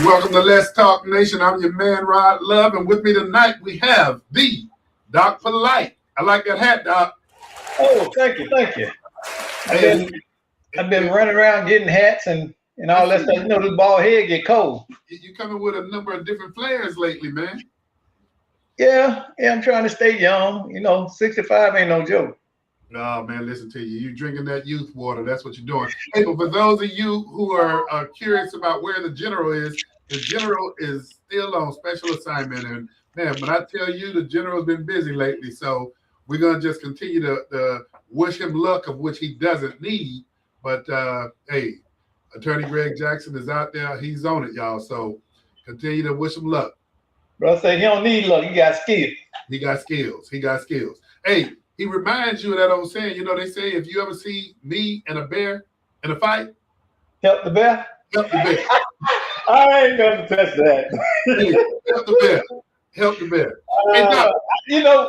Welcome to Let's Talk Nation. I'm your man, Rod Love, and with me tonight we have the Doc Polite. I like that hat, Doc. Oh, thank you. I've been running around getting hats and all that stuff. You know, this bald head get cold. You coming with a number of different flares lately, man. Yeah, I'm trying to stay young. 65 ain't no joke. No, man, listen to you. You're drinking that youth water. That's what you're doing. Hey, but for those of you who are curious about where the general is still on special assignment. And man, when I tell you, the general's been busy lately. So we're going to just continue to wish him luck, of which he doesn't need. But, hey, Attorney Greg Jackson is out there. He's on it, y'all. So continue to wish him luck. Bro, say he don't need luck. He got skills. He got skills. Hey, he reminds you of that old saying. They say if you ever see me and a bear in a fight, help the bear. Help the bear. I ain't never touched that. Hey, help the bear. Help the bear.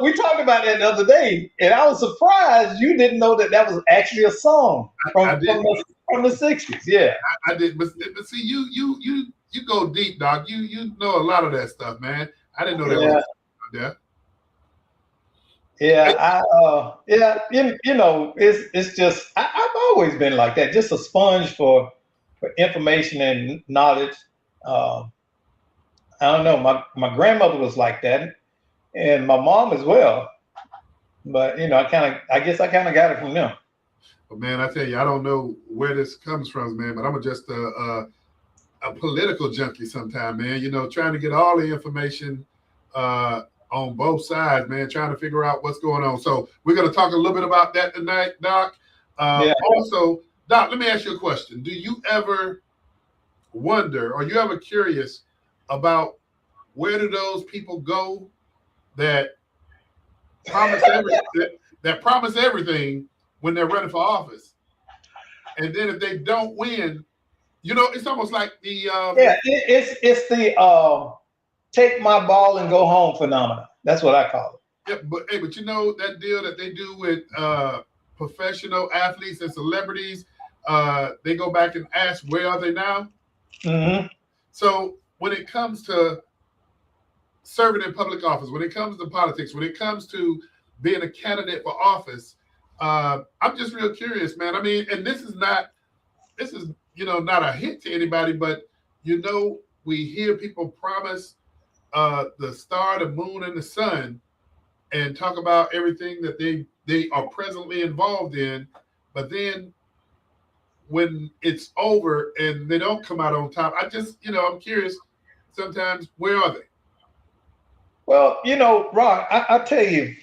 We talked about that the other day, and I was surprised you didn't know that was actually a song from the 60s. Yeah, I did. But see, you go deep, Doc. You know a lot of that stuff, man. I didn't know that was there. Yeah, it's just I've always been like that, just a sponge for information and knowledge. I don't know, my grandmother was like that, and my mom as well. But I guess I kind of got it from them. But man, I tell you, I don't know where this comes from, man. But I'm just a political junkie sometimes, man. Trying to get all the information on both sides, man, trying to figure out what's going on. So we're going to talk a little bit about that tonight, Doc. Also, Doc, let me ask you a question. Do you ever wonder, or you ever curious about where do those people go that promise everything when they're running for office? And then if they don't win, it's almost like the it's the take my ball and go home phenomenon. That's what I call it. Yeah, but that deal that they do with professional athletes and celebrities, they go back and ask, where are they now? Mm-hmm. So when it comes to serving in public office, when it comes to politics, when it comes to being a candidate for office, I'm just real curious, man. I mean, and this is not a hit to anybody, but we hear people promise the star, the moon, and the sun, and talk about everything that they are presently involved in, but then when it's over and they don't come out on top, I'm curious sometimes, where are they? Well, Ron, I tell you,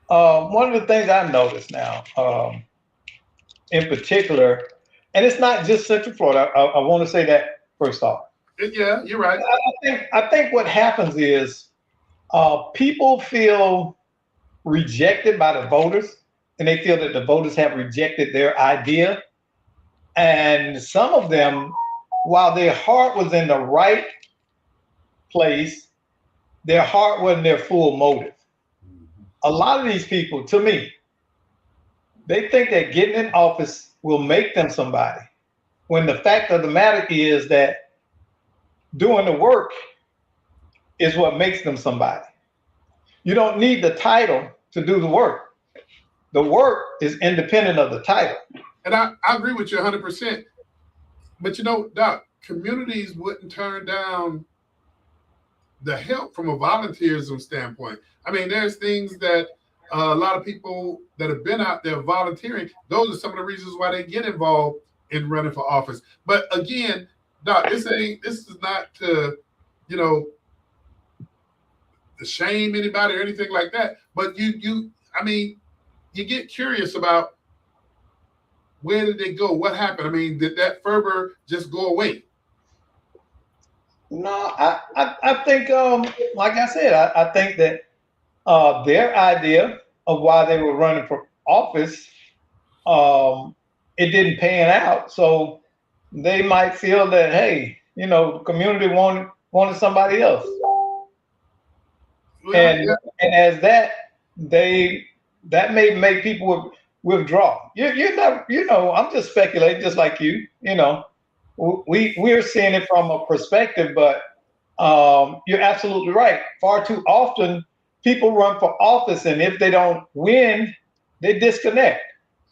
one of the things I've noticed now, in particular, and it's not just Central Florida. I want to say that first off. Yeah, you're right. I think what happens is people feel rejected by the voters, and they feel that the voters have rejected their idea. And some of them, while their heart was in the right place, their heart wasn't their full motive. A lot of these people, to me, they think that getting in office will make them somebody, when the fact of the matter is that doing the work is what makes them somebody. You don't need the title to do the work. The work is independent of the title. And I agree with you 100%. But Doc, communities wouldn't turn down the help from a volunteerism standpoint. I mean, there's things that a lot of people that have been out there volunteering, those are some of the reasons why they get involved in running for office. But again, Doc, this is not to, to shame anybody or anything like that. But you get curious about, where did they go? What happened? I mean, did that fervor just go away? No, I think, like I said, I think that their idea of why they were running for office, it didn't pan out. So they might feel that, hey, the community wanted somebody else. Well, and as that may make people withdraw. You never, I'm just speculating, just like you, we're seeing it from a perspective, but you're absolutely right. Far too often, people run for office, and if they don't win, they disconnect,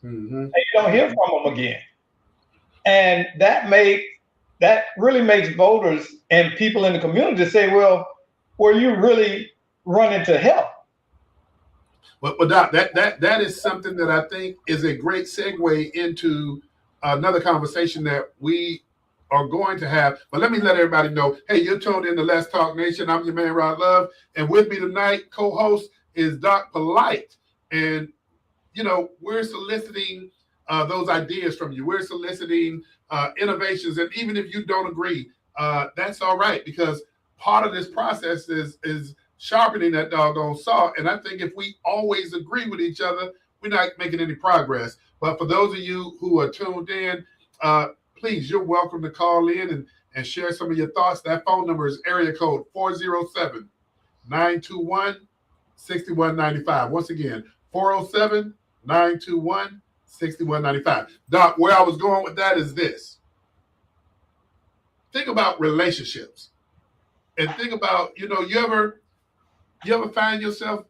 Mm-hmm. and you don't hear from them again. And that really makes voters and people in the community say, "Well, were you really running to help?" But Doc, that is something that I think is a great segue into another conversation that we are going to have. But let me let everybody know, hey, you're tuned in to Let's Talk Nation. I'm your man, Rod Love. And with me tonight, co-host is Doc Polite. And, we're soliciting those ideas from you. We're soliciting innovations. And even if you don't agree, that's all right, because part of this process is sharpening that doggone saw. And I think if we always agree with each other, we're not making any progress. But for those of you who are tuned in, please, you're welcome to call in and share some of your thoughts. That phone number is area code 407-921-6195. Once again, 407-921-6195. Doc, where I was going with that is this. Think about relationships. And think about, you ever find yourself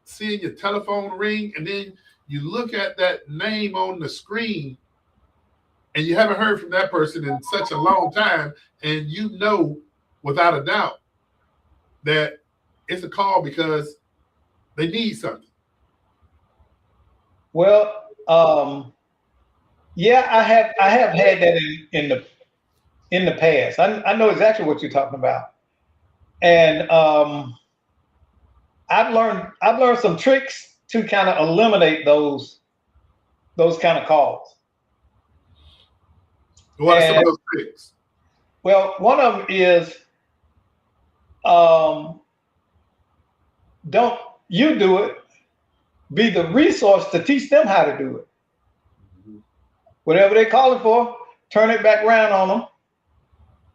seeing your telephone ring and then you look at that name on the screen and you haven't heard from that person in such a long time, and you know without a doubt that it's a call because they need something. Well, yeah, I have had that in the past. I know exactly what you're talking about, and I've learned some tricks to kind of eliminate those kind of calls. What are some of And those tricks? well, one of them is um, don't you do it. Be the resource to teach them how to do it. Whatever they're calling for, turn it back around on them.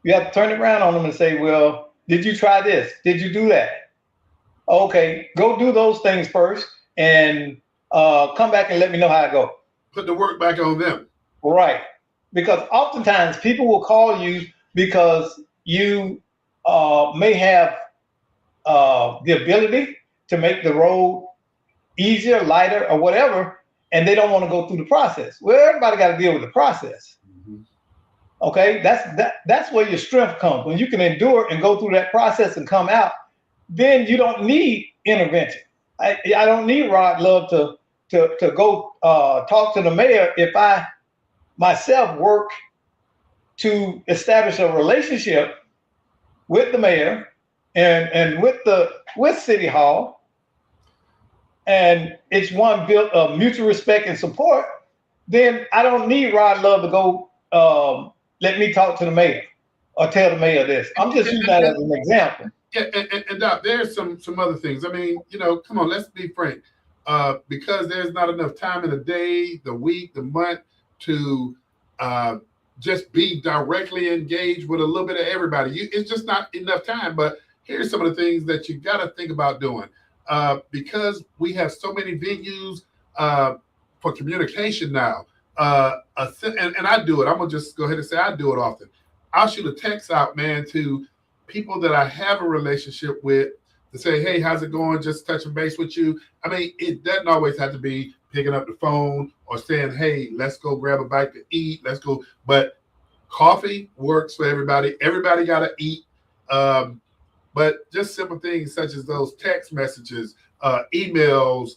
You have to turn it around on them and say, "Well, did you try this? Did you do that? Okay, go do those things first, and come back and let me know how it goes." Put the work back on them. Right. Because oftentimes people will call you because you may have the ability to make the road easier, lighter, or whatever, and they don't want to go through the process. Well, everybody got to deal with the process. Mm-hmm. Okay, that's where your strength comes. When you can endure and go through that process and come out, then you don't need intervention. I don't need Rod Love to go talk to the mayor if I myself work to establish a relationship with the mayor and with City Hall, and it's one built of mutual respect and support. Then I don't need Rod Love to go let me talk to the mayor or tell the mayor this. I'm just using that as an example. Yeah, and Doc, there's some other things. I mean, come on, let's be frank. Because there's not enough time in the day, the week, the month to just be directly engaged with a little bit of everybody. It's just not enough time. But here's some of the things that you got to think about doing. Because we have so many venues for communication now. And I do it. I'm going to just go ahead and say I do it often. I'll shoot a text out, man, to people that I have a relationship with to say, hey, how's it going? Just touching base with you. I mean, it doesn't always have to be picking up the phone or saying, hey, let's go grab a bite to eat. Let's go. But coffee works for everybody. Everybody got to eat. But just simple things such as those text messages, emails,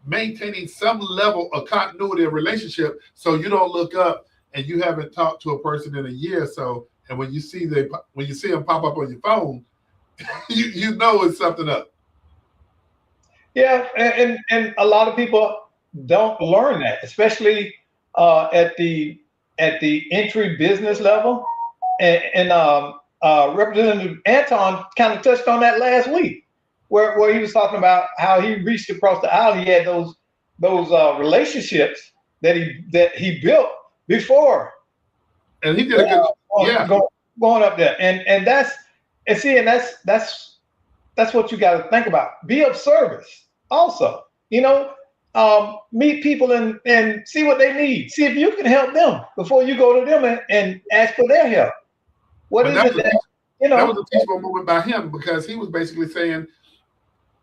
maintaining some level of continuity of relationship so you don't look up and you haven't talked to a person in a year or so. And when you see them pop up on your phone, you know it's something up. Yeah, and a lot of people don't learn that, especially at the entry business level. And Representative Anton kind of touched on that last week, where he was talking about how he reached across the aisle. He had those relationships that he built before, and he did a good going up there, and that's what you got to think about. Be of service also. meet people and see what they need. See if you can help them before you go to them and ask for their help. What But is it that you that was know? a teachable moment by him because he was basically saying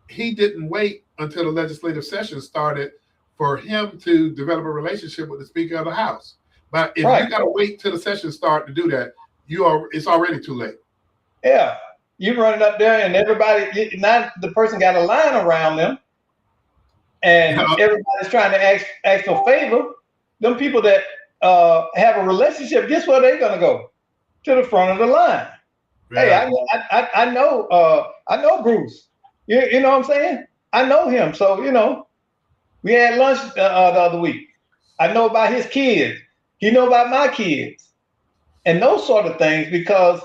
he didn't wait until the legislative session started for him to develop a relationship with the Speaker of the House. But if Right? you got to wait till the session start to do that, it's already too late. Yeah, you running up there and everybody. Now the person got a line around them, and everybody's trying to ask for favor. Them people that have a relationship, guess where they're gonna go? To the front of the line. Hey, Yeah. I know Bruce. You know what I'm saying? I know him. So we had lunch the other week. I know about his kids. He know about my kids, and those sort of things because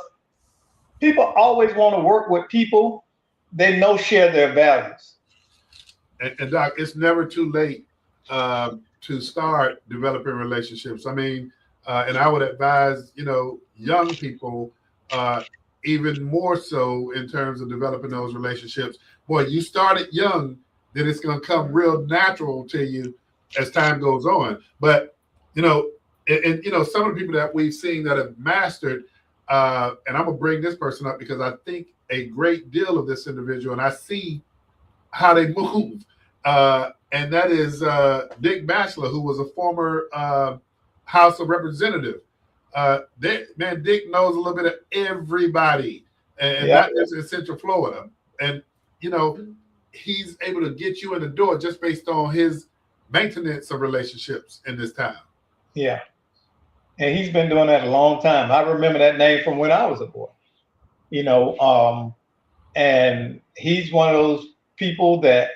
people always want to work with people they know share their values. And Doc, it's never too late to start developing relationships. I mean, and I would advise, young people even more so in terms of developing those relationships. Boy, you start it young, then it's going to come real natural to you as time goes on. But, some of the people that we've seen that have mastered, and I'm going to bring this person up because I think a great deal of this individual, and I see how they move. And that is Dick Batchelor, who was a former House of Representative. Dick knows a little bit of everybody, and Yeah, not just in Central Florida. And he's able to get you in the door just based on his maintenance of relationships in this town. yeah. And he's been doing that a long time. I remember that name from when I was a boy. And he's one of those people that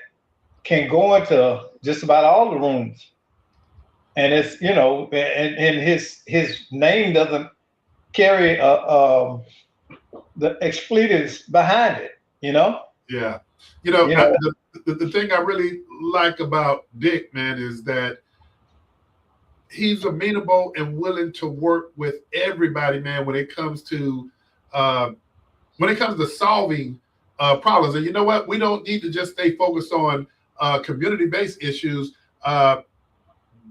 can go into just about all the rooms, and it's and his name doesn't carry the expletives behind it. Yeah. You know, The thing I really like about Dick, man, is that he's amenable and willing to work with everybody, man, when it comes to solving problems. And you know what? We don't need to just stay focused on community-based issues.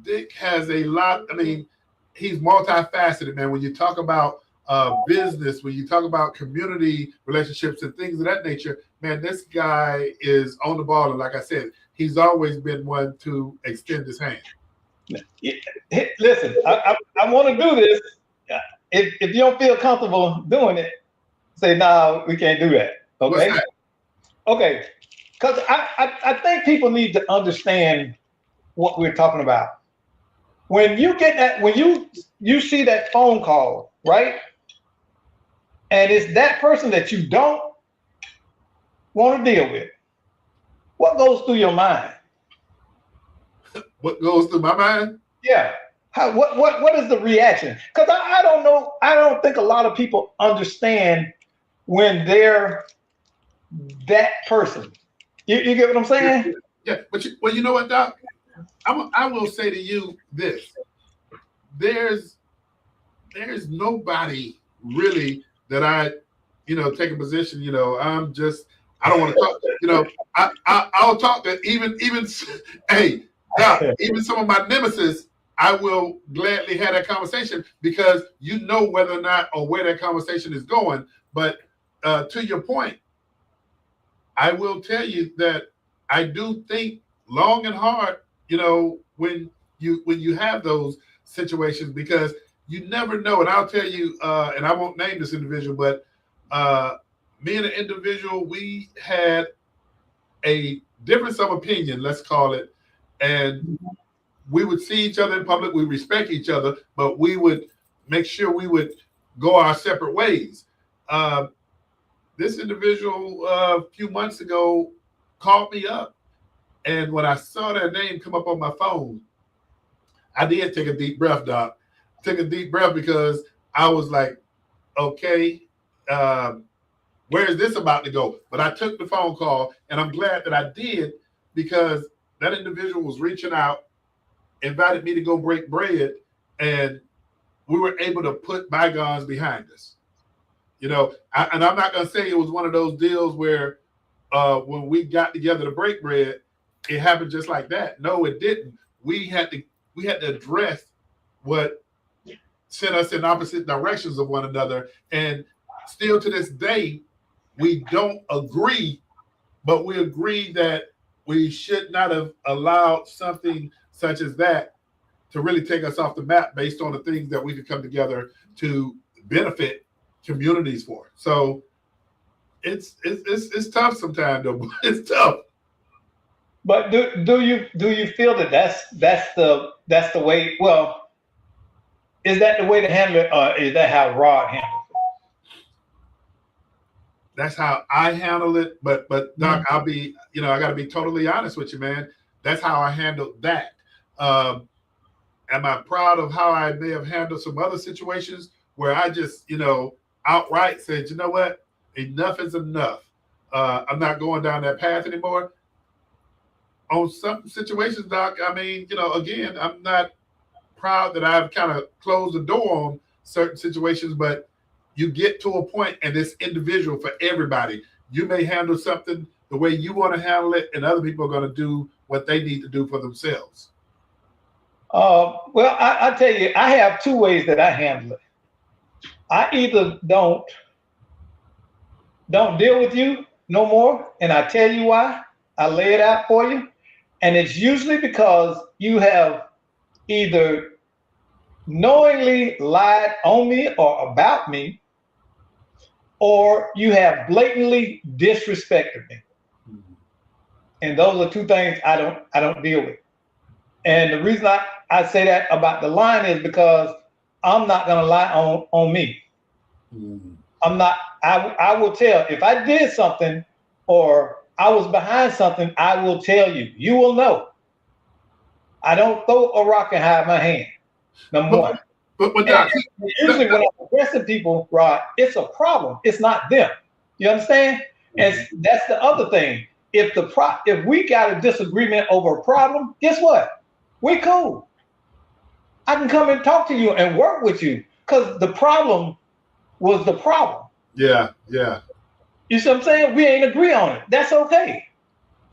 Dick has a lot. I mean, he's multifaceted, man. When you talk about business, when you talk about community relationships and things of that nature, man, this guy is on the ball. And like I said, he's always been one to extend his hand. listen, I want to do this. If you don't feel comfortable doing it, say no, we can't do that. What's Okay. that? Okay. Because I think people need to understand what we're talking about. When you get that, when you see that phone call, right? And it's that person that you don't want to deal with, what goes through your mind? What goes through my mind? Yeah. What is the reaction? Because I don't know. I don't think a lot of people understand when they're that person. You get what I'm saying? Yeah. But you know what, Doc? I will say to you this: there's nobody really that I take a position. I don't want to talk. I'll talk to even hey, Doc, even some of my nemesis. I will gladly have that conversation because you know whether or not or where that conversation is going. But to your point, I will tell you that I do think long and hard, when you have those situations because you never know. And I'll tell you, and I won't name this individual, but me and an individual, we had a difference of opinion, let's call it, and we would see each other in public. We respect each other, but we would make sure we would go our separate ways. This individual a few months ago called me up, and when I saw their name come up on my phone, I did take a deep breath, Doc. Took a deep breath because I was like, okay, where is this about to go? But I took the phone call, and I'm glad that I did because that individual was reaching out, invited me to go break bread, and we were able to put bygones behind us. And I'm not going to say it was one of those deals where when we got together to break bread, it happened just like that. No, it didn't. We had to address what sent us in opposite directions of one another, and still to this day, we don't agree, but we agree that we should not have allowed something such as that to really take us off the map based on the things that we could come together to benefit communities for. So it's tough sometimes though. It's tough. But do you feel that that's the way? Well, is that the way to handle it, or is that how Rod handles That's how I handle it. But it? Doc, I got to be totally honest with you, man. That's how I handled that. Um, am I proud of how I may have handled some other situations where I just, outright said, you know what, enough is enough. I'm not going down that path anymore. On some situations, Doc, I mean, again, I'm not proud that I've kind of closed the door on certain situations, but you get to a point, and it's individual for everybody. You may handle something the way you want to handle it, and other people are going to do what they need to do for themselves. Well, I tell you, I have two ways that I handle it. I either don't deal with you no more, and I tell you why. I lay it out for you, and it's usually because you have either knowingly lied on me or about me, or you have blatantly disrespected me. And those are two things I don't deal with. And the reason I say that about the lying is because I'm not gonna lie on me. Mhm. I'm not. I will tell if I did something or I was behind something. I will tell you. You will know. I don't throw a rock and hide my hand. Number But one. but And Doc, usually when I'm addressing people, Rod, it's a problem. It's not them. You understand? And that's the other thing. If we got a disagreement over a problem, guess what? We cool. I can come and talk to you and work with you because the problem was the problem. yeah, yeah. You see what I'm saying? We ain't agree on it. That's okay.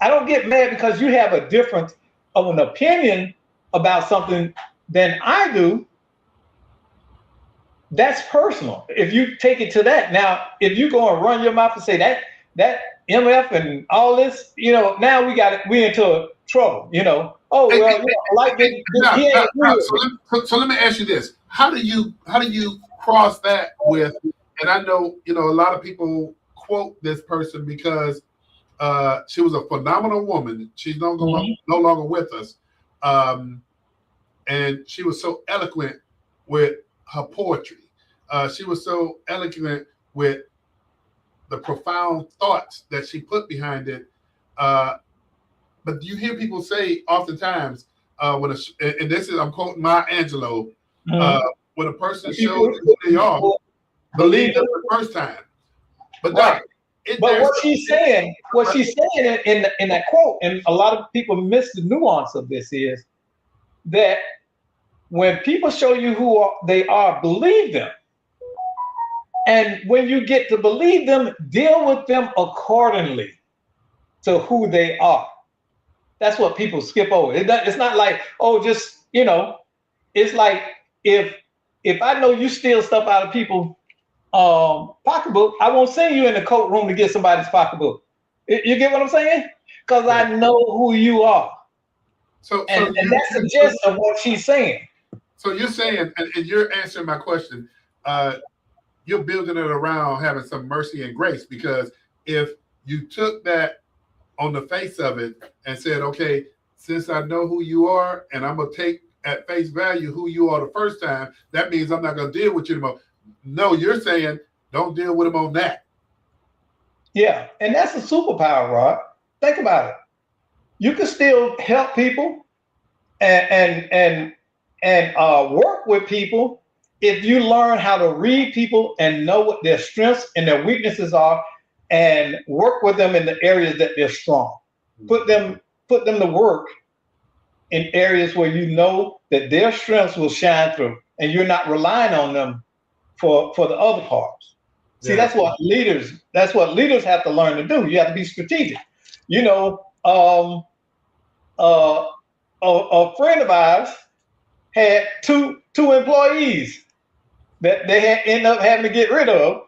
I don't get mad because you have a difference of an opinion about something than I do. That's personal. If you take it to that, now if you go and run your mouth and say that MF and all this, now we into trouble. Oh Hey, hey, well, hey, like hey, he Doc, ain't Doc, agree Doc. with me. So let me ask you this: how do you cross that with? And I know a lot of people quote this person because she was a phenomenal woman. She's Mhm. no longer with us, um, and she was so eloquent with her poetry. She was so eloquent with the profound thoughts that she put behind it. Uh, but you hear people say oftentimes and this is I'm quoting Maya Angelou, uh, Mhm. when a person shows People, you who they are, people believe believe them it, the first time. But Doc, right? it But there's what she's saying in that quote, and a lot of people miss the nuance of this is that when people show you they are, believe them. And when you get to believe them, deal with them accordingly to who they are. That's what people skip over. It's not like, oh, just, it's like if I know you steal stuff out of people pocketbook, I won't send you in the coat room to get somebody's pocketbook. You get what I'm saying? Because yeah. I know who you are. So And that's the gist of what she's saying. so you're saying, and you're answering my question. Uh, you're building it around having some mercy and grace, because if you took that on the face of it and said, okay, since I know who you are and I'm gonna take at face value who you are the first time, that means I'm not gonna deal with you anymore. No, you're saying don't deal with him on that. Yeah. And that's a superpower, Rod. Think about it. You can still help people and work with people if you learn how to read people and know what their strengths and their weaknesses are and work with them in the areas that they're strong. Put them put them to work in areas where you know that their strengths will shine through and you're not relying on them for the other parts. See, Yeah. that's what leaders have to learn to do. You have to be strategic. You know, um, a friend of ours had two employees that they had ended up having to get rid of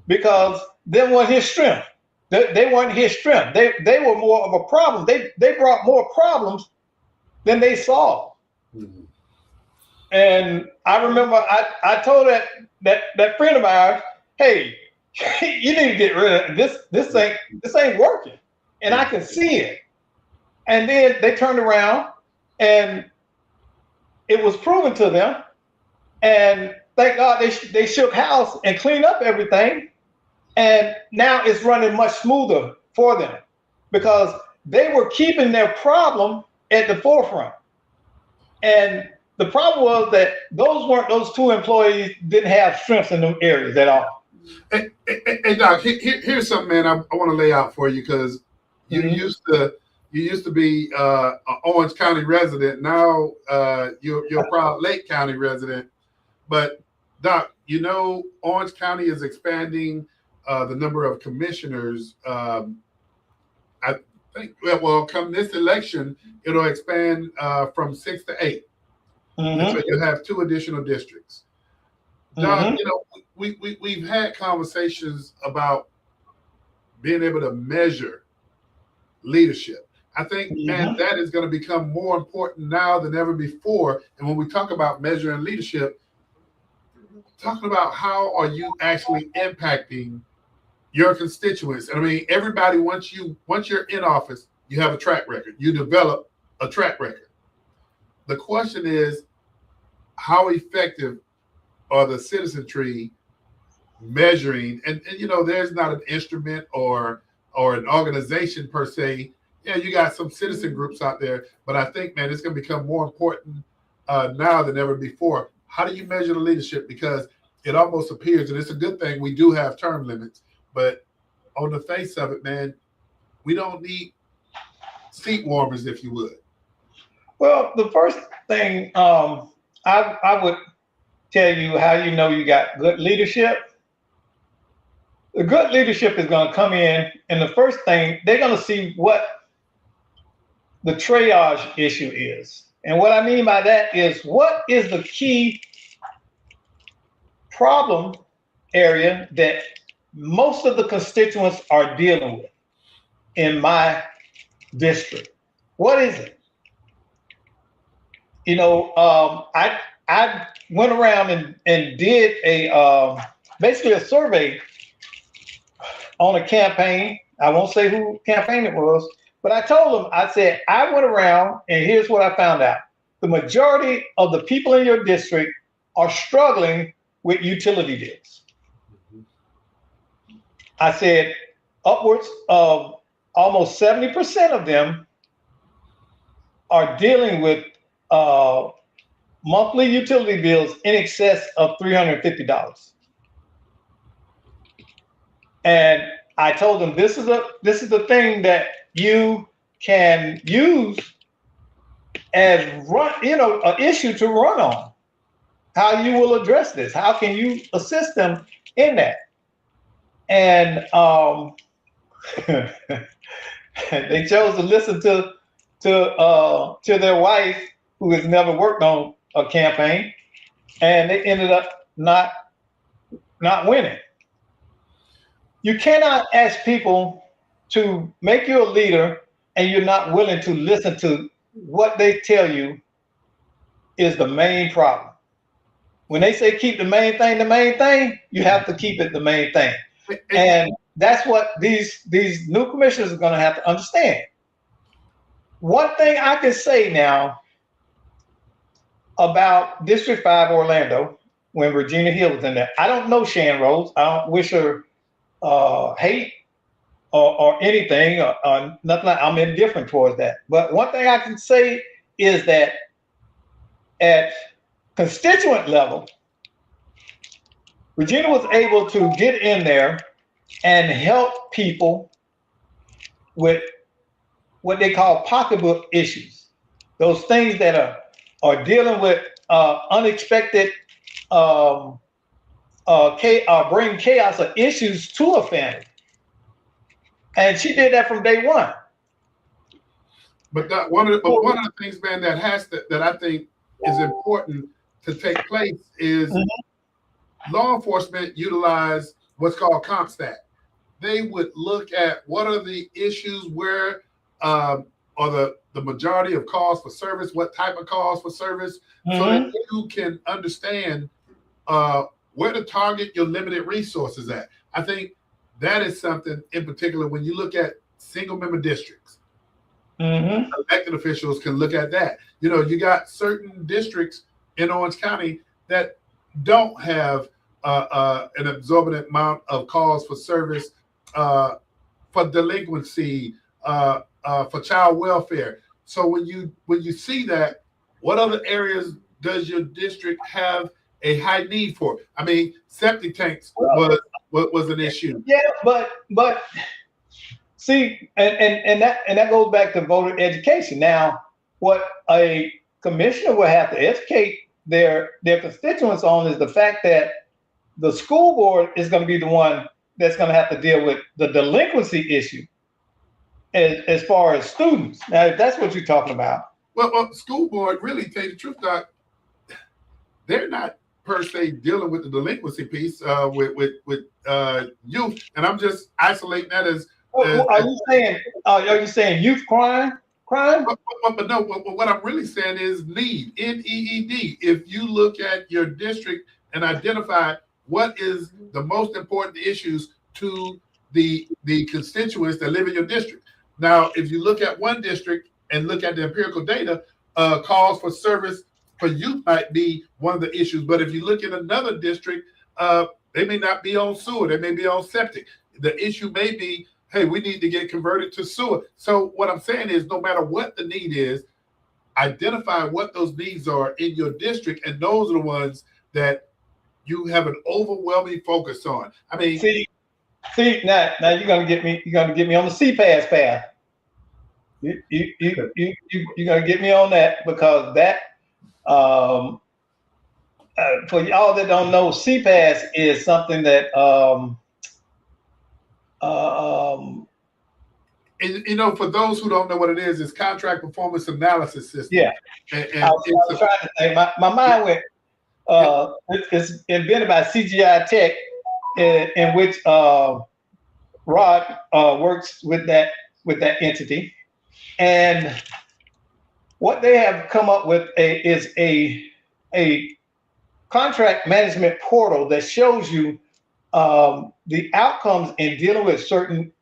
because they weren't his strength. They weren't his strength. They were more of a problem. They brought more problems than they solved. Mm-hmm. And I remember I told that friend of ours, hey, you need to get rid of this. This ain't working, and I can see it. And then they turned around, and it was proven to them. And thank God they shook house and cleaned up everything. And now it's running much smoother for them because they were keeping their problem at the forefront. And the problem was that those two employees didn't have strengths in them areas at all. Hey Doc, here's something, man. I want to lay out for you because you used to be an Orange County resident. Now you're a proud Lake County resident. But Doc, Orange County is expanding the number of commissioners. I think, well, come this election, it'll expand from 6 to 8. Mm-hmm. And so you'll have 2 additional districts. Doc, we've had conversations about being able to measure leadership. I think, man, that is going to become more important now than ever before. And when we talk about measuring leadership, talking about how are you actually impacting your constituents. And I mean, everybody, once you're in office, you have a track record. You develop a track record. The question is, how effective are the citizenry measuring? And there's not an instrument or an organization per se. Yeah, you got some citizen groups out there, but I think, man, it's going to become more important now than ever before. How do you measure the leadership? Because it almost appears, and it's a good thing we do have term limits, but on the face of it, man, we don't need seat warmers, if you would. Well, the first thing I would tell you how you know you got good leadership. The good leadership is going to come in, and the first thing, they're going to see what the triage issue is. And what I mean by that is, what is the key problem area that most of the constituents are dealing with in my district? What is it? I went around and did basically a survey on a campaign. I won't say who campaign it was, but I told them, I said, I went around and here's what I found out. The majority of the people in your district are struggling with utility bills. I said upwards of almost 70% of them are dealing with monthly utility bills in excess of $350. And I told them this is the thing that you can use as an issue to run on. How you will address this? How can you assist them in that? And they chose to listen to their wife, who has never worked on a campaign, and they ended up not winning. You cannot ask people to make you a leader and you're not willing to listen to what they tell you is the main problem. When they say keep the main thing, you have to keep it the main thing. And that's what these new commissioners are going to have to understand. One thing I can say now about District 5 Orlando, when Regina Hill was in there, I don't know Shan Rose. I don't wish her hate or anything or nothing. I'm indifferent towards that. But one thing I can say is that at constituent level, Regina was able to get in there and help people with what they call pocketbook issues. Those things that are dealing with unexpected bring chaos or issues to a family. And she did that from day one. But one of the things, man, that I think is important to take place is law enforcement utilize what's called CompStat. They would look at what are the issues where are the majority of calls for service, what type of calls for service, so that you can understand where to target your limited resources at. I think that is something in particular when you look at single member districts. Elected officials can look at that. You know, you got certain districts in Orange County that don't have an exorbitant amount of calls for service, for delinquency, for child welfare. So when you see that, what other areas does your district have a high need for? I mean, septic tanks was an issue. Yeah, but see, and that goes back to voter education. Now, what a commissioner will have to educate their constituents on is the fact that the school board is going to be the one that's going to have to deal with the delinquency issue as far as students. Now, if that's what you're talking about. Well, school board, really, tell you the truth, Doc, they're not per se dealing with the delinquency piece with youth, and I'm just isolating that as. Are you saying youth crime? But no, what I'm really saying is need, NEED. If you look at your district and identify what is the most important issues to the constituents that live in your district. Now, if you look at one district and look at the empirical data, calls for service for youth might be one of the issues. But if you look at another district, they may not be on sewer, they may be on septic. The issue may be, hey, we need to get converted to sewer. So what I'm saying is, no matter what the need is, identify what those needs are in your district, and those are the ones that you have an overwhelming focus on. I mean, see, now you're gonna get me on the CPAS path. You're gonna get me on that, because that for y'all that don't know, CPAS is something that you know, for those who don't know what it is, it's contract performance analysis system. Yeah, and I was trying to say, my mind went. It's invented by CGI Tech, in which Rod works with that entity, and what they have come up with is a contract management portal that shows you the outcomes in dealing with certain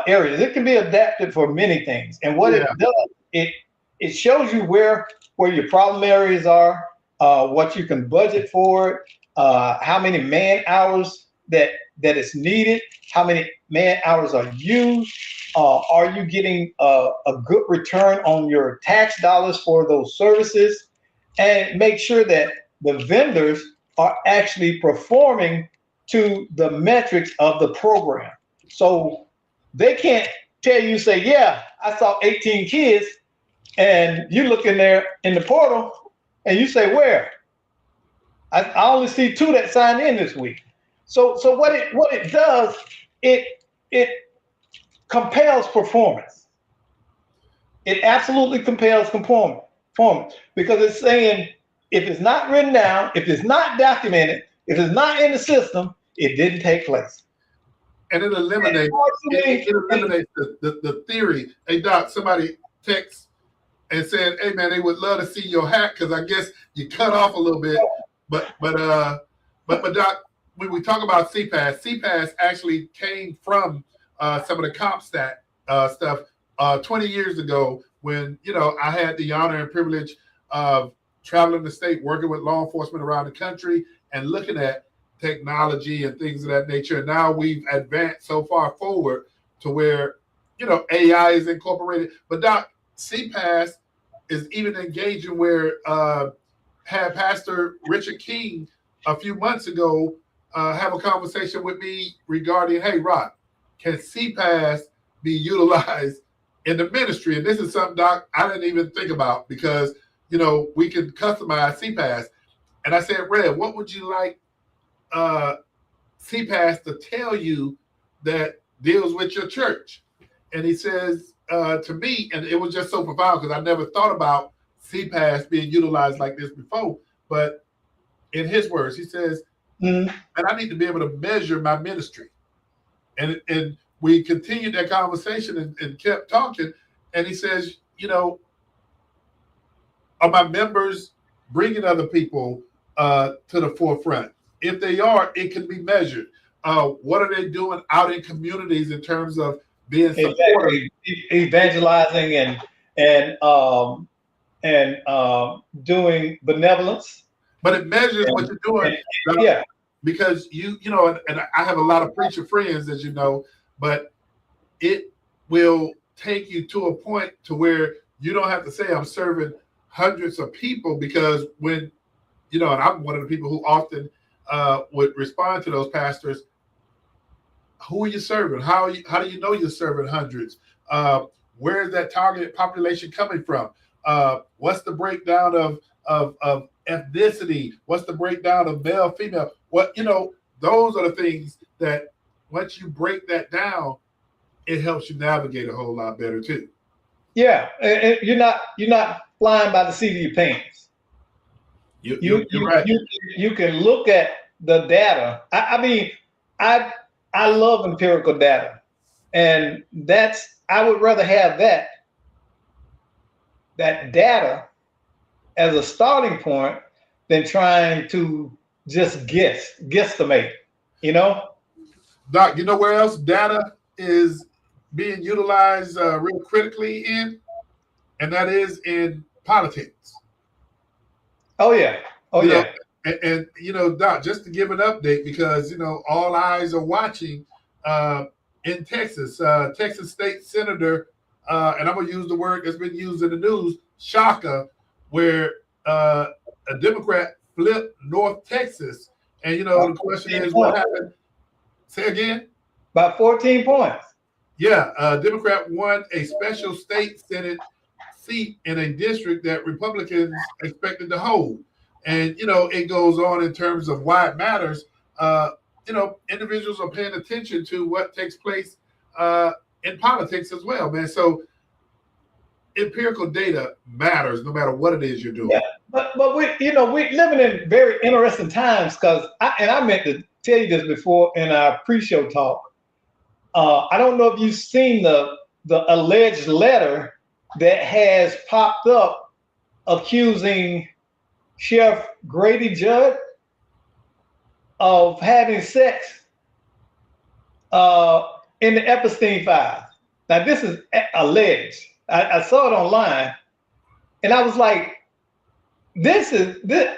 areas. It can be adapted for many things, and what it does, it shows you where your problem areas are, what you can budget for, how many man hours that is needed, how many man hours are used, are you getting a good return on your tax dollars for those services, and make sure that the vendors are actually performing to the metrics of the program. So they can't tell you, say, yeah, I saw 18 kids, and you look in there in the portal and you say, where? I only see 2 that signed in this week. So what it does, it compels performance. It absolutely compels performance, because it's saying, if it's not written down, if it's not documented, if it's not in the system, it didn't take place. And it eliminates the theory. Hey, Doc, somebody texts and said, hey, man, they would love to see your hat, because I guess you cut off a little bit. But Doc, when we talk about CPAS actually came from some of the CompStat stuff 20 years ago, when, you know, I had the honor and privilege of traveling the state, working with law enforcement around the country and looking at technology and things of that nature. And now we've advanced so far forward to where, you know, AI is incorporated. But Doc, CPAS is even engaging where had Pastor Richard King a few months ago have a conversation with me regarding, hey, Rod, can CPAS be utilized in the ministry? And this is something, Doc, I didn't even think about, because, you know, we can customize CPAS. And I said, Red, what would you like CPAS to tell you that deals with your church? And he says, to me, and it was just so profound because I never thought about CPAS being utilized like this before. But in his words, he says, Mhm. and I need to be able to measure my ministry. And we continued that conversation and kept talking. And he says, are my members bringing other people to the forefront? If they are, it can be measured. What are they doing out in communities in terms of being supportive? Exactly. Evangelizing and doing benevolence. But it measures And, what you're doing. yeah. Because and I have a lot of preacher friends, as you know, but it will take you to a point to where you don't have to say I'm serving hundreds of people, because when and I'm one of the people who often would respond to those pastors. Who are you serving? How do you know you're serving hundreds? Where is that targeted population coming from? What's the breakdown of ethnicity? What's the breakdown of male, female? Those are the things that once you break that down, it helps you navigate a whole lot better too. Yeah, and you're not flying by the seat of your pants. You're right. You can look at the data. I mean, I love empirical data, and I would rather have that data as a starting point than trying to just guesstimate. Doc, you know where else data is being utilized real critically in? And that is in politics. Oh yeah. And Doc, just to give an update, because all eyes are watching in Texas. Texas State Senator, and I'm gonna use the word that's been used in the news, Shaka, where a Democrat flipped North Texas. And the question is, what happened? Say again? By 14 points. Yeah, Democrat won a special state Senate seat in a district that Republicans expected to hold. And, it goes on in terms of why it matters. Individuals are paying attention to what takes place in politics as well, man. So empirical data matters no matter what it is you're doing. Yeah, but we're living in very interesting times, because I meant to tell you this before in our pre-show talk. I don't know if you've seen the alleged letter that has popped up accusing Sheriff Grady Judd of having sex in the Epstein files. Now, this is alleged. I saw it online, and I was like, "This is this."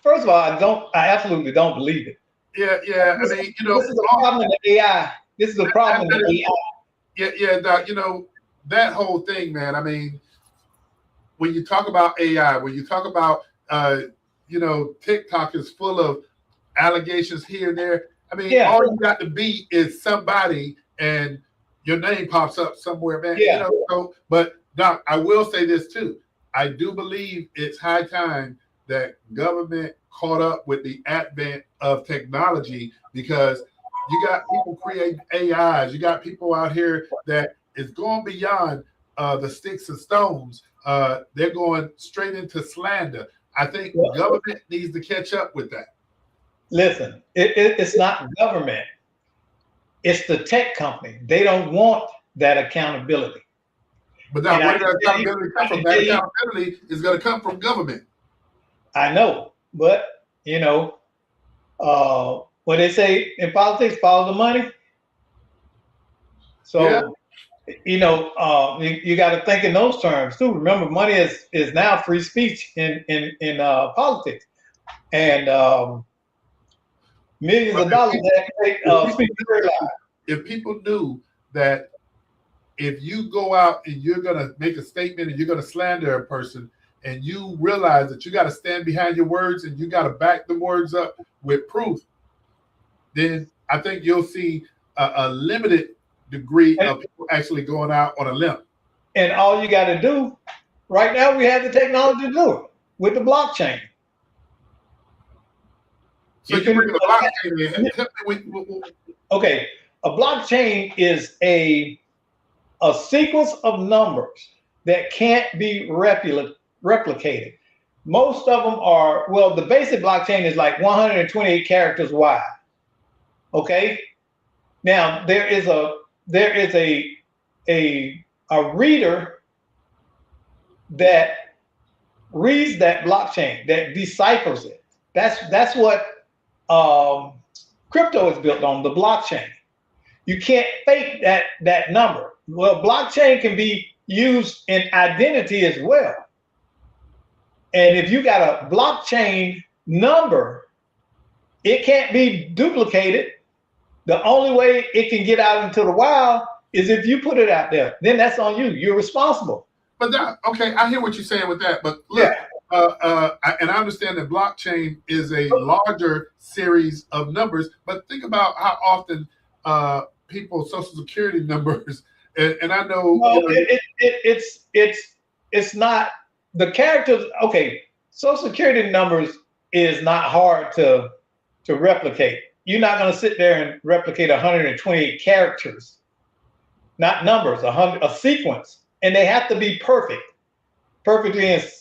First of all, I absolutely don't believe it. Yeah. I mean, this is a problem in the AI. This is a problem in the AI. Yeah, Doc. That whole thing, man. I mean, when you talk about AI, when you talk about TikTok is full of allegations here and there. I mean, all you got to be is somebody, and your name pops up somewhere, man. Yeah. But Doc, I will say this too. I do believe it's high time that government caught up with the advent of technology, because you got people creating AIs. You got people out here that is going beyond the sticks and stones. They're going straight into slander. I think government needs to catch up with that. Listen, it's not government. It's the tech company. They don't want that accountability. But now, where does accountability come from? That accountability is going to come from government. I know, but what they say in politics, follow the money. So, you got to think in those terms too. Remember, money is now free speech in politics, and millions of dollars. If people knew that if you go out and you're going to make a statement and you're going to slander a person, and you realize that you got to stand behind your words and you got to back the words up with proof, then I think you'll see a limited degree of people actually going out on a limb. And all you got to do, right now, we have the technology to do it with the blockchain. So you bring the blockchain in. Okay, a blockchain is a a sequence of numbers that can't be replicated. Most of them are, well, the basic blockchain is like 128 characters wide. Okay. Now there is a reader that reads that blockchain, that deciphers it. That's what crypto is built on, the blockchain. You can't fake that number. Well, blockchain can be used in identity as well. And if you got a blockchain number, it can't be duplicated. The only way it can get out into the wild is if you put it out there. Then that's on you. You're responsible. But okay, I hear what you're saying with that. But look, and I understand that blockchain is a larger series of numbers. But think about how often people's social security numbers, and I know, it's not the characters. Okay, social security numbers is not hard to replicate. You're not going to sit there and replicate 128 characters, not numbers, a sequence, and they have to be perfectly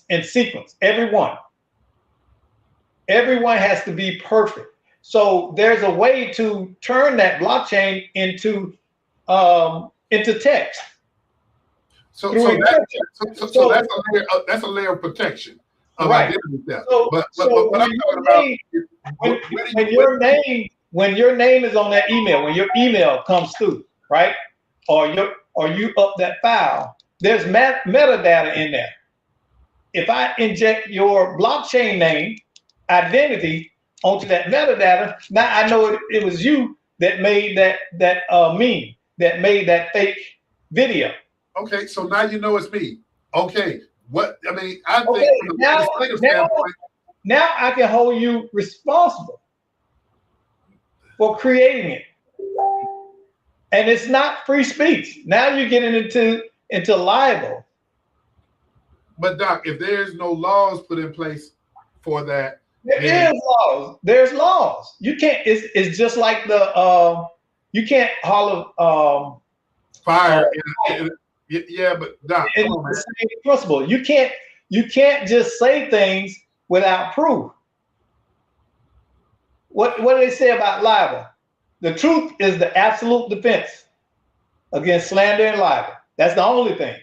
in sequence. Everyone has to be perfect. So there's a way to turn that blockchain into text. So that's a layer of protection of identity theft. But what I'm talking about, when your name is on that email, when your email comes through, right, or you up that file, there's metadata in there. If I inject your blockchain name identity onto that metadata, now I know it was you that made that meme, that made that fake video. Okay, so now you know it's me. Okay, I think from the legislative standpoint, now I can hold you responsible for creating it, and it's not free speech. Now you're getting into libel. But Doc, if there's no laws put in place for that, there is laws. There's laws. You can't. It's just like you can't holler fire. Yeah, but Doc, it's the same principle. You can't just say things without proof. What do they say about libel? The truth is the absolute defense against slander and libel. That's the only thing.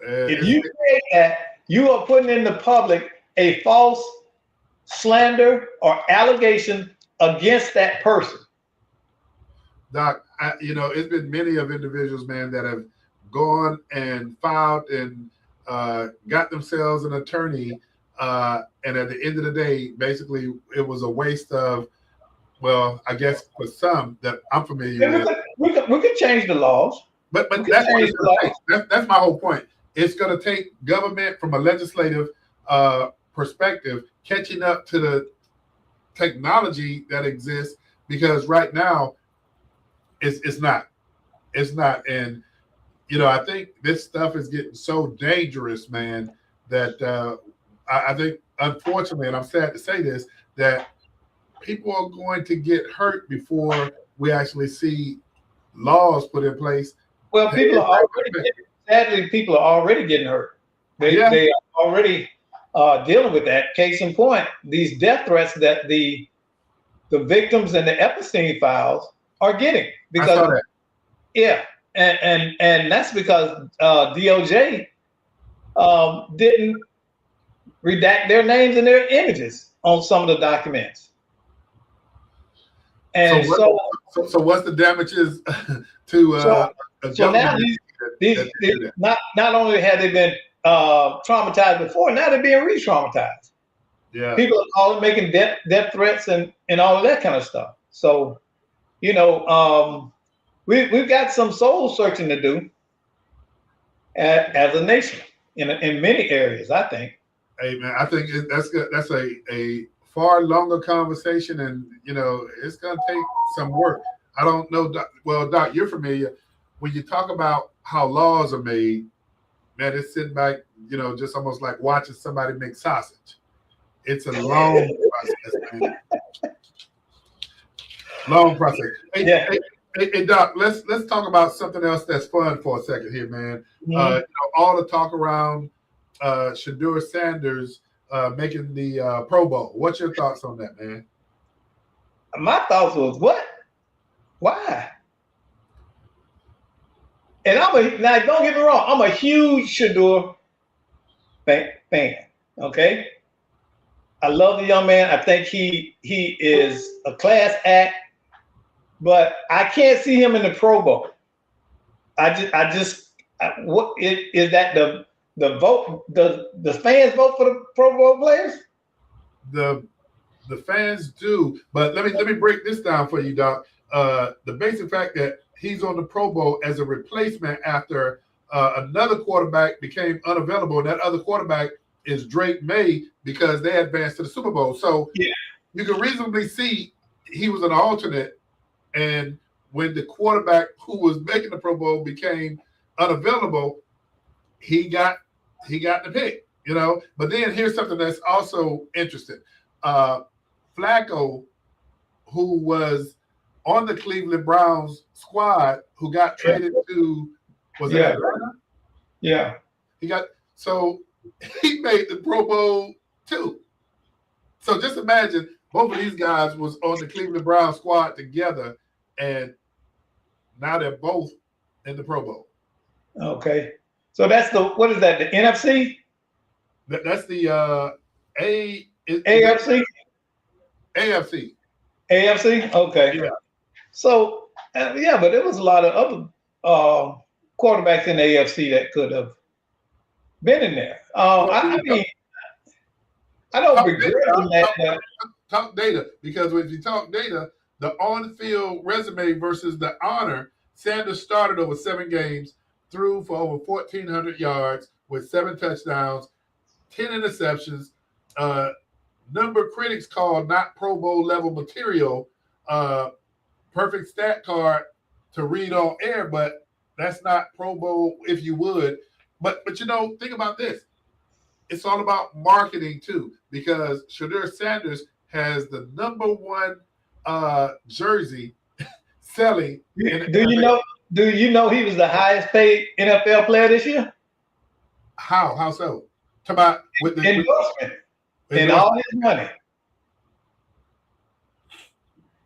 If you say that, you are putting in the public a false slander or allegation against that person. Doc, it's been many of individuals, man, that have gone and filed and got themselves an attorney, and at the end of the day, basically, it was a waste of, well, I guess for some that I'm familiar with. We could change the laws. But that's what it's going to take. That's my whole point. It's going to take government from a legislative perspective catching up to the technology that exists, because right now it's not. And I think this stuff is getting so dangerous, man, that I think, unfortunately, and I'm sad to say this, that people are going to get hurt before we actually see laws put in place. Well, people are already getting hurt. They are already dealing with that. Case in point, these death threats that the victims in the Epstein files are getting, because and that's because DOJ didn't redact their names and their images on some of the documents. And so what's the damages to so now these not only have they been traumatized before, now they're being re-traumatized. Yeah, people are calling, making death threats and all of that kind of stuff. So we've got some soul searching to do as a nation in many areas, I think. Hey man, I think that's good. That's a far longer conversation, and it's going to take some work. I don't know. Well, Doc, you're familiar. When you talk about how laws are made, man, it's sitting back, just almost like watching somebody make sausage. It's a long process, man. Long process. Hey, Hey, Doc, let's talk about something else that's fun for a second here, man. All the talk around Shedeur Sanders making the Pro Bowl. What's your thoughts on that, man? My thoughts was what? Why? And now don't get me wrong, I'm a huge Shedeur fan. Okay, I love the young man. I think he is a class act, but I can't see him in the Pro Bowl. What is that the vote? The fans vote for the Pro Bowl players? The fans do, but let me break this down for you, Doc. The basic fact that he's on the Pro Bowl as a replacement after another quarterback became unavailable, and that other quarterback is Drake May because they advanced to the Super Bowl. So yeah, you can reasonably see he was an alternate, and when the quarterback who was making the Pro Bowl became unavailable, he got the pick, But then here's something that's also interesting. Flacco, who was on the Cleveland Browns squad, who got traded to Atlanta? Yeah. He made the Pro Bowl too. So just imagine both of these guys was on the Cleveland Browns squad together, and now they're both in the Pro Bowl. Okay. So that's what is that? The NFC? That's the AFC? AFC. AFC? Okay. Yeah. So, but there was a lot of other quarterbacks in the AFC that could have been in there. I don't regret that. Talk data, because if you talk data, the on-field resume versus the honor, Sanders started over 7 games, threw for over 1,400 yards with 7 touchdowns, 10 interceptions. Number critics call not Pro Bowl level material. Perfect stat card to read on air, but that's not Pro Bowl if you would. But think about this. It's all about marketing too, because Shedeur Sanders has the number 1 jersey selling. Do you know he was the highest paid NFL player this year? How so? Talk about with the endorsement and all his money.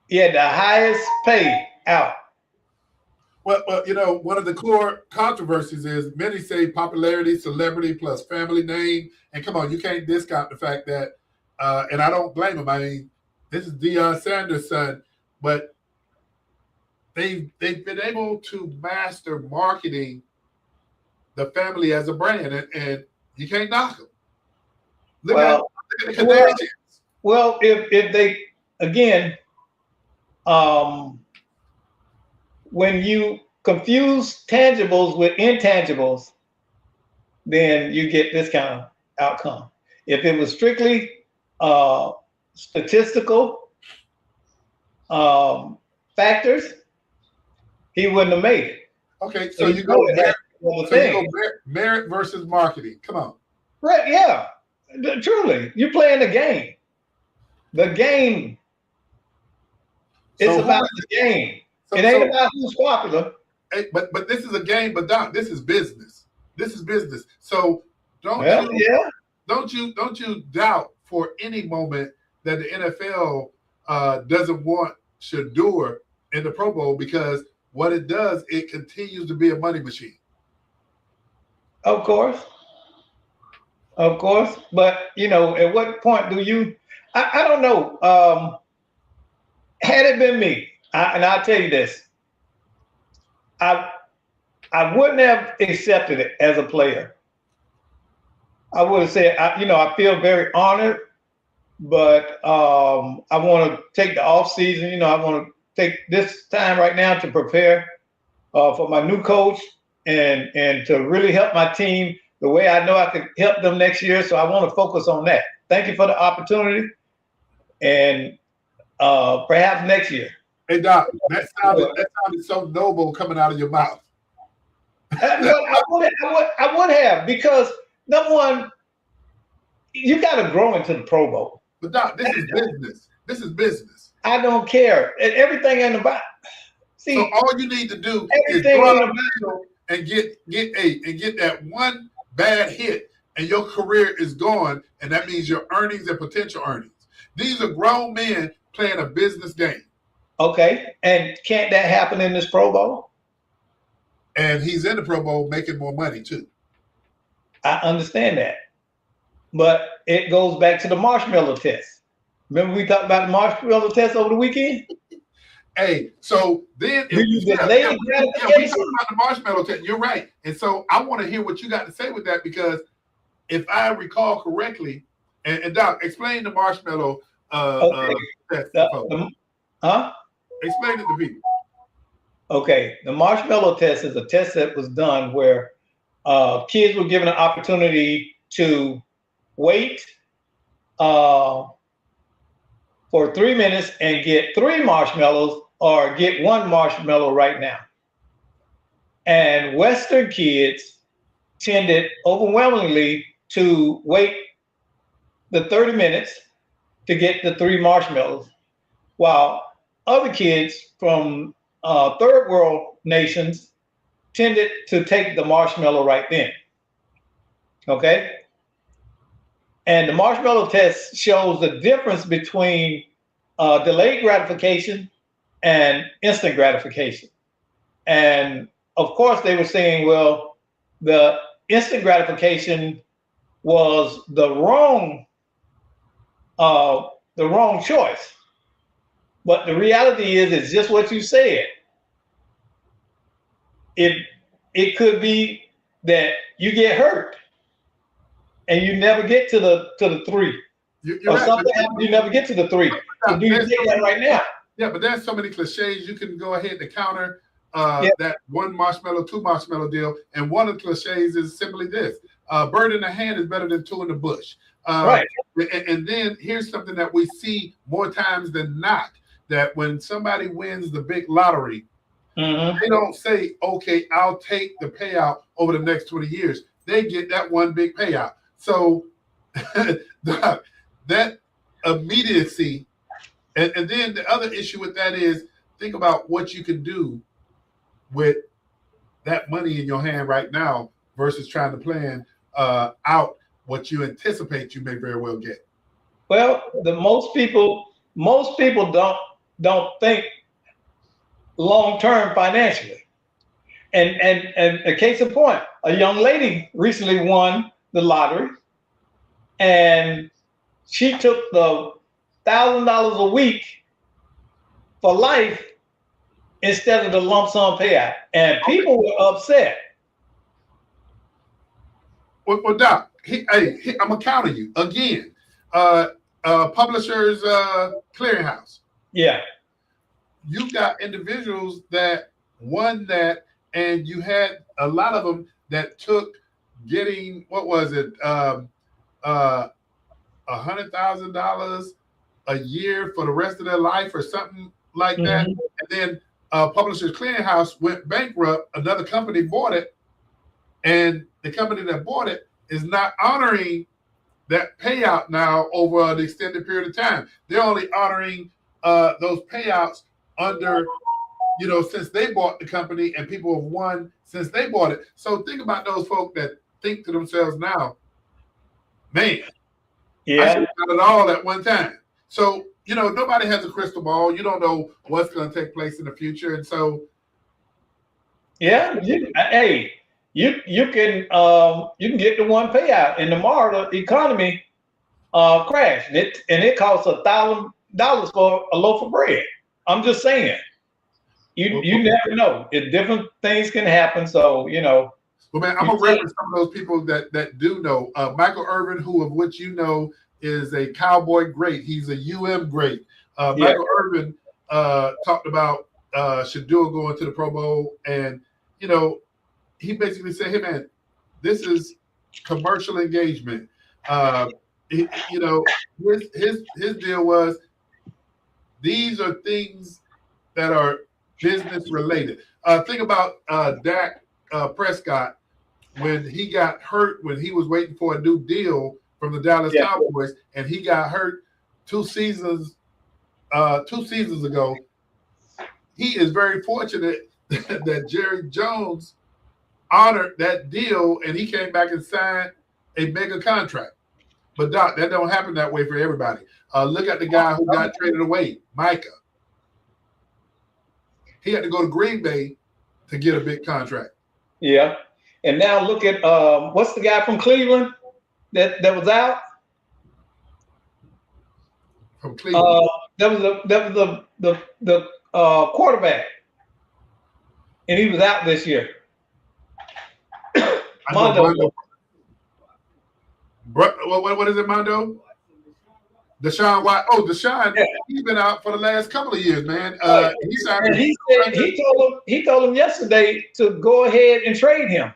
He had the highest pay out. Well, one of the core controversies is many say popularity, celebrity plus family name. And come on, you can't discount the fact that, and I don't blame him. I mean, this is Deion Sanders' son, but they've been able to master marketing the family as a brand, and you can't knock them. Look at the Canadians. Well, if they again, when you confuse tangibles with intangibles, then you get this kind of outcome. If it was strictly statistical factors, he wouldn't have made it. Okay, so you go merit versus marketing. Come on. Right, yeah. Truly, you're playing the game. The game. It's about the game. It ain't about who's popular. But this is a game, but Doc, this is business. This is business. So don't you doubt for any moment that the NFL doesn't want Shedeur in the Pro Bowl, because what it does, it continues to be a money machine. Of course. But at what point do you? I don't know. Had it been me, and I'll tell you this, I wouldn't have accepted it as a player. I would have said, I feel very honored, but I want to take the off season. I want to take this time right now to prepare for my new coach and to really help my team the way I know I could help them next year. So I want to focus on that. Thank you for the opportunity, and perhaps next year. Hey, Doc, that sounded so noble coming out of your mouth. I would have, because number one, you got to grow into the Pro Bowl. But Doc, this is business. This is business. I don't care. Everything ain't about. So See, all you need to do is everything go out ain't on about. the field and get that one bad hit, and your career is gone, and that means your earnings and potential earnings. These are grown men playing a business game. Okay, and can't that happen in this Pro Bowl? And he's in the Pro Bowl making more money too. I understand that, but it goes back to the marshmallow test. Remember we talked about the marshmallow test over the weekend? Hey, so then Do you delay gratification? we talking about the marshmallow test. You're right. And so I want to hear what you got to say with that, because if I recall correctly, and Doc, explain the marshmallow Okay. test. Huh? Explain it to people. Okay. The marshmallow test is a test that was done where kids were given an opportunity to wait for 3 minutes and get 3 marshmallows or get 1 marshmallow right now. And Western kids tended overwhelmingly to wait the 30 minutes to get the 3 marshmallows, while other kids from third world nations tended to take the marshmallow right then. Okay? And the marshmallow test shows the difference between delayed gratification and instant gratification. And of course, they were saying, well, the instant gratification was the wrong choice. But the reality is, it's just what you said. It could be that you get hurt and you never get to the 3. You're or right, something happens, you never get to the 3. So do you take that right now? Yeah, but there's so many cliches. You can go ahead and counter that 1 marshmallow, 2 marshmallow deal. And one of the cliches is simply this: bird in the hand is better than 2 in the bush. Right. And then here's something that we see more times than not, that when somebody wins the big lottery, they don't say, okay, I'll take the payout over the next 20 years. They get that one big payout. So that immediacy. And then the other issue with that is, think about what you can do with that money in your hand right now versus trying to plan out what you anticipate you may very well get. Well, most people don't think long term financially. And a case in point, a young lady recently won the lottery, and she took the $1,000 a week for life instead of the lump sum payout, and people were upset. Well, Doc, I'm gonna counter you again. Publishers Clearinghouse. Yeah. You got individuals that won that, and you had a lot of them that took getting, what was it, $100,000 a year for the rest of their life or something like that. And then Publishers Clearinghouse went bankrupt. Another company bought it, and the company that bought it is not honoring that payout now over an extended period of time. They're only honoring those payouts under, since they bought the company, and people have won since they bought it. So think about those folk that think to themselves now, man, I should have done it all at one time. So, nobody has a crystal ball. You don't know what's going to take place in the future. And so, you can get the one payout, and tomorrow the economy crashed, and it costs $1,000 for a loaf of bread. I'm just saying, you never know. Different things can happen. So Well, man, I'm gonna reference some of those people that do know. Michael Irvin, who of which is a Cowboy great. He's a great. Michael Irvin talked about Shadua going to the Pro Bowl, and he basically said, "Hey, man, this is commercial engagement." His deal was, these are things that are business related. Think about Dak Prescott when he got hurt when he was waiting for a new deal from the Dallas Cowboys, and he got hurt 2 seasons ago. he is very fortunate that Jerry Jones honored that deal and he came back and signed a mega contract. But Doc, that don't happen that way for everybody. Look at the guy who got traded away, Micah. He had to go to Green Bay to get a big contract. Yeah. And now look at what's the guy from Cleveland that was out? From Cleveland. That was the quarterback, and he was out this year. Mondo. What is it, Mondo? Deshaun Watson. Oh, Deshaun, yeah. He's been out for the last couple of years, man. He told him yesterday to go ahead and trade him.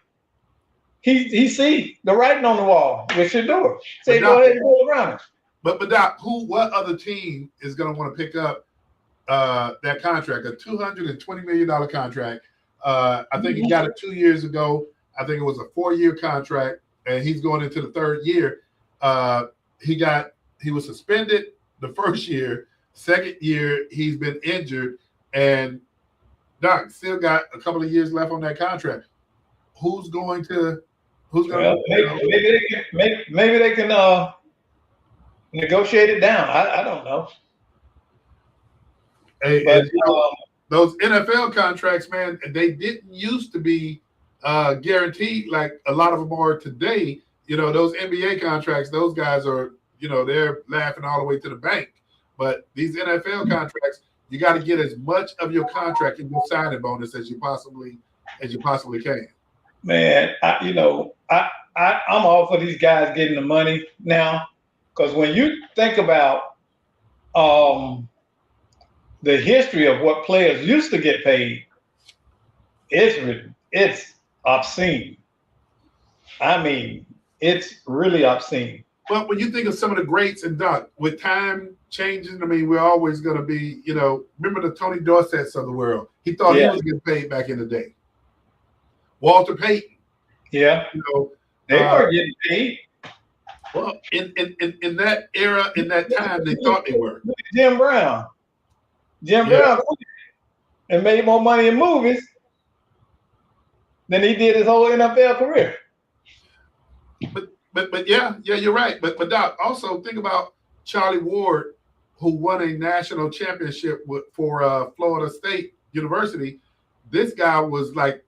He see the writing on the wall. We should do it. Say go ahead and go around it. But Doc, what other team is going to want to pick up that contract? A $220 million contract. I think he got it 2 years ago. I think it was a 4-year contract, and he's going into the 3rd year. He was suspended the 1st year. 2nd year, he's been injured, and Doc still got a couple of years left on that contract. Who's going to? Maybe they can negotiate it down. I don't know. And those NFL contracts, man, they didn't used to be guaranteed like a lot of them are today. Those NBA contracts, those guys are, they're laughing all the way to the bank. But these NFL contracts, you got to get as much of your contract in your signing bonus as you possibly can. Man, I'm all for these guys getting the money now, because when you think about the history of what players used to get paid, it's obscene. I mean, it's really obscene. Well, when you think of some of the greats, and Doc, with time changing, I mean, we're always going to be, remember the Tony Dorsetts of the world. He thought he was getting paid back in the day. Walter Payton. Yeah. They were getting paid. Well, in that era, in that time, they thought they were. Jim Brown. Brown and made more money in movies than he did his whole NFL career. But yeah, you're right. But Doc, also think about Charlie Ward, who won a national championship for Florida State University. This guy was like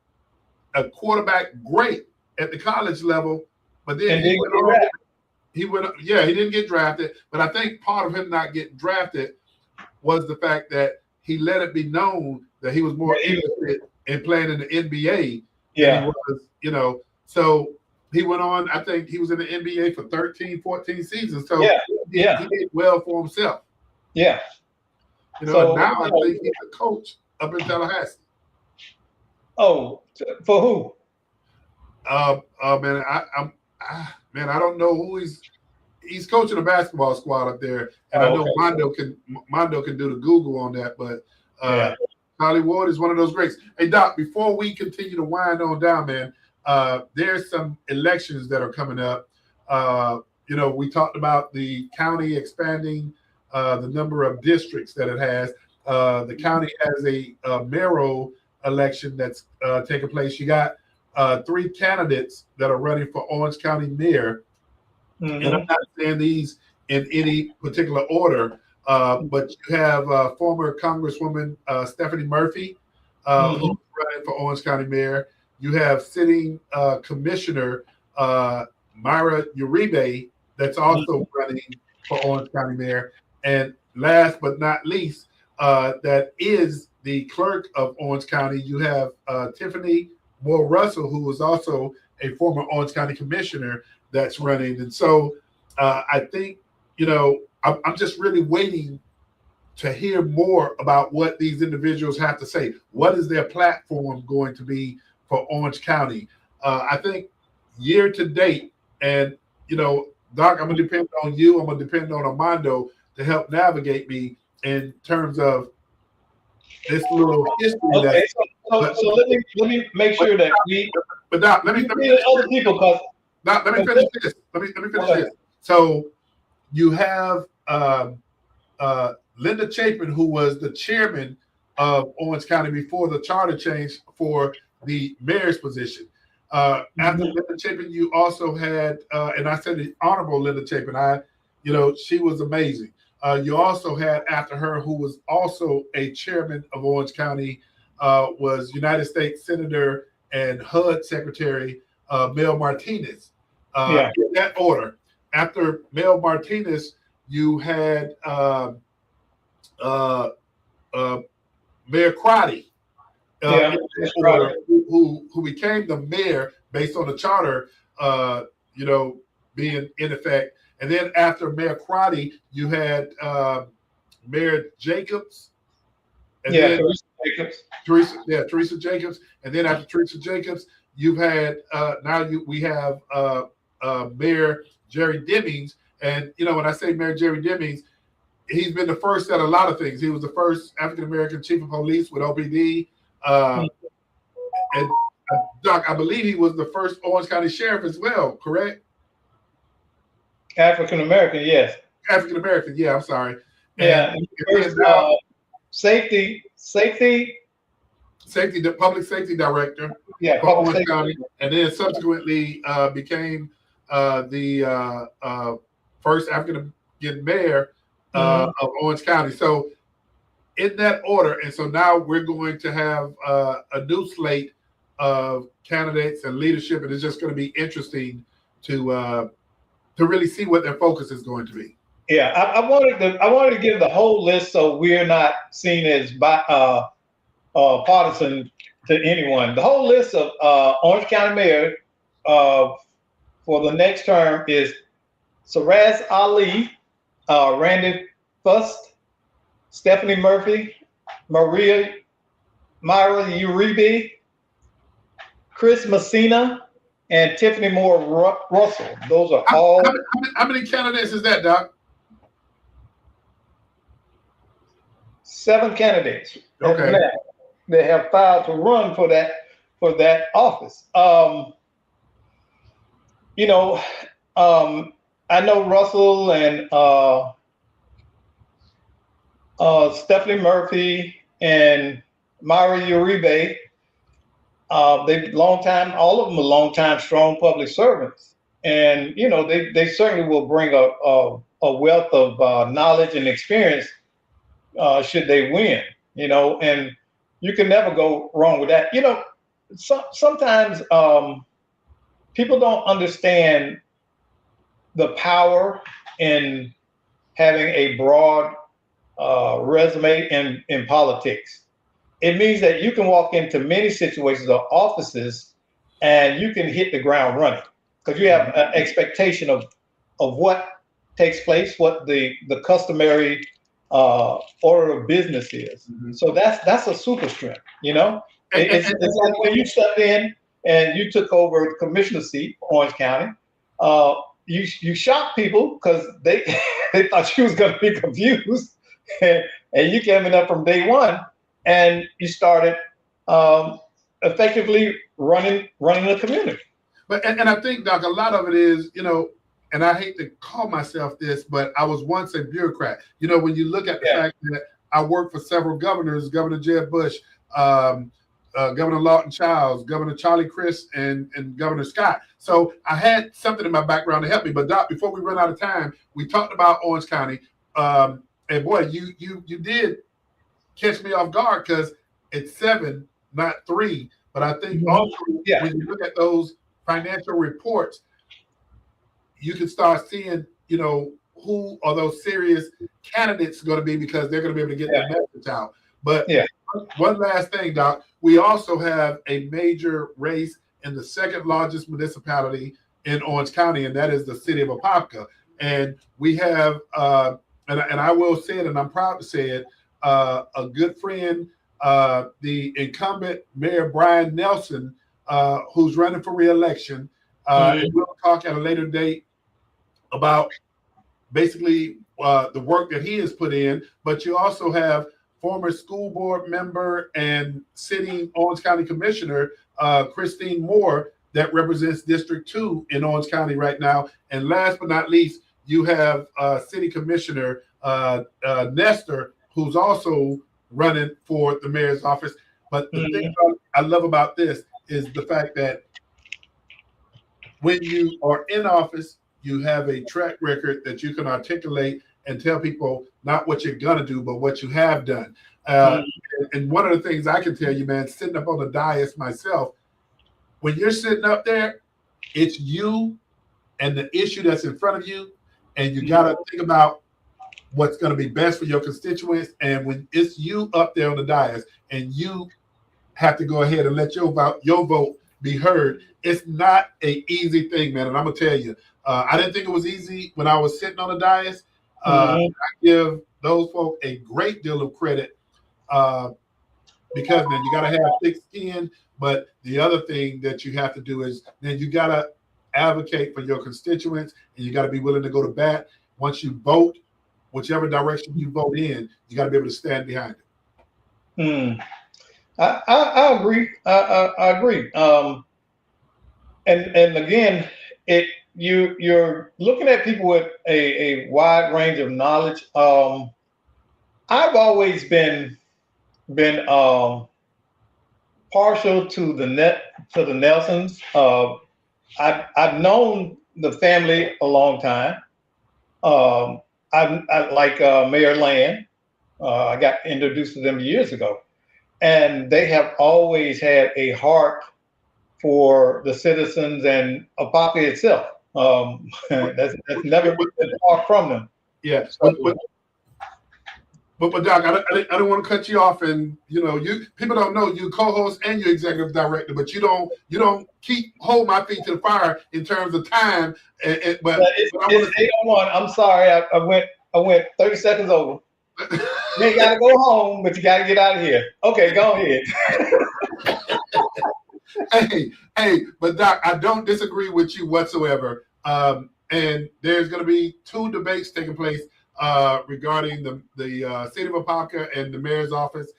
a quarterback great at the college level, but then he didn't get drafted. But I think part of him not getting drafted was the fact that he let it be known that he was more interested in playing in the NBA. Yeah. Than he was, so he went on. I think he was in the NBA for 13, 14 seasons. So he did well for himself. Yeah. And now I think he's a coach up in Tallahassee. Oh, for who? Man, I don't know who he's coaching a basketball squad up there, and I know Mondo can do the Google on that, but Charlie Ward is one of those greats. Hey Doc, before we continue to wind on down, man, there's some elections that are coming up. We talked about the county expanding the number of districts that it has. The county has a mayoral election that's taking place. You got 3 candidates that are running for Orange County mayor. Mm-hmm. And I'm not saying these in any particular order, but you have former Congresswoman Stephanie Murphy, who's running for Orange County mayor. You have sitting Commissioner Myra Uribe that's also running for Orange County mayor. And last but not least, that is the clerk of Orange County. You have Tiffany Moore Russell, who was also a former Orange County commissioner that's running. And so I think, I'm just really waiting to hear more about what these individuals have to say. What is their platform going to be for Orange County? I think year to date, and, Doc, I'm going to depend on you. I'm going to depend on Armando to help navigate me in terms of this little history. Okay, so let me make sure that we. But Doc, let me other people because. Doc, let me finish this. Let me finish this. So you have Linda Chapin, who was the chairman of Orange County before the charter change for the mayor's position. After Linda Chapin, you also had, and I said the Honorable Linda Chapin. She was amazing. You also had after her, who was also a chairman of Orange County, was United States Senator and HUD Secretary Mel Martinez. In that order. After Mel Martinez, you had Mayor Crotty, who became the mayor based on the charter, being in effect. And then after Mayor Crotty, you had Mayor Jacobs. And then Teresa Jacobs. And then after Teresa Jacobs, you've had we have Mayor Jerry Demings. And when I say Mayor Jerry Demings, he's been the first at a lot of things. He was the first African American chief of police with OPD. And Doc, I believe he was the first Orange County sheriff as well, correct? African American, yes. African American, yeah, I'm sorry. The public safety director. Yeah, for Orange County, and then subsequently became the first African American mayor of Orange County. So in that order, and so now we're going to have a new slate of candidates and leadership, and it's just going to be interesting to really see what their focus is going to be. Yeah, I wanted to give the whole list so we're not seen as partisan to anyone. The whole list of Orange County mayor for the next term is Saraz Ali, Randy Fust, Stephanie Murphy, Myra Uribe, Chris Messina, and Tiffany Moore Russell. Those are all. How many candidates is that, Doc? 7 candidates. Okay. They have filed to run for that office. I know Russell and Stephanie Murphy and Myra Uribe. All of them are long-time strong public servants, and they certainly will bring a wealth of knowledge and experience should they win. And you can never go wrong with that. Sometimes people don't understand the power in having a broad resume in politics. It means that you can walk into many situations or offices and you can hit the ground running because you have an expectation of what takes place, what the customary order of business is. So that's a super strength, It's like when you stepped in and you took over the commissioner seat for Orange County, you shocked people because they thought you was going to be confused, and you came in up from day one, and you started effectively running the community. But and I think, Doc, a lot of it is, and I hate to call myself this, but I was once a bureaucrat. When you look at the fact that I worked for several governors, Governor Jeb Bush, Governor Lawton Childs, Governor Charlie Crist, and Governor Scott. So I had something in my background to help me. But Doc, before we run out of time, we talked about Orange County. And boy, you did catch me off guard because it's 7, not 3. But I think also when you look at those financial reports, you can start seeing, who are those serious candidates going to be because they're going to be able to get their message out. But one last thing, Doc, we also have a major race in the second largest municipality in Orange County, and that is the city of Apopka. And we have, and I will say it, and I'm proud to say it, a good friend, the incumbent Mayor Brian Nelson, who's running for re-election. And we'll talk at a later date about basically the work that he has put in. But you also have former school board member and sitting Orange County Commissioner Christine Moore that represents District 2 in Orange County right now. And last but not least, you have City Commissioner Nestor, who's also running for the mayor's office. But the thing I love about this is the fact that when you are in office, you have a track record that you can articulate and tell people not what you're going to do, but what you have done. And one of the things I can tell you, man, sitting up on the dais myself, when you're sitting up there, it's you and the issue that's in front of you. And you got to think about what's going to be best for your constituents. And when it's you up there on the dais and you have to go ahead and let your vote be heard, it's not an easy thing, man. And I'm going to tell you, I didn't think it was easy when I was sitting on the dais. I give those folks a great deal of credit because, man, you got to have thick skin. But the other thing that you have to do is, man, you got to advocate for your constituents, and you got to be willing to go to bat. Once you vote, whichever direction you vote in, you got to be able to stand behind it. I agree. I agree. And again, you're looking at people with a wide range of knowledge. I've always been partial to the Nelsons. I've known the family a long time. I like Mayor Land. I got introduced to them years ago, and they have always had a heart for the citizens and Apopka itself. That's never been far from them. Yeah. So, but Doc, I don't want to cut you off, and people don't know you co-host and you're executive director, but you don't hold my feet to the fire in terms of time. But it's 8:01. I'm sorry, I went 30 seconds over. You ain't got to go home, but you got to get out of here. Okay, go ahead. Hey, but Doc, I don't disagree with you whatsoever. And there's going to be 2 debates taking place regarding the city of Apopka and the mayor's office.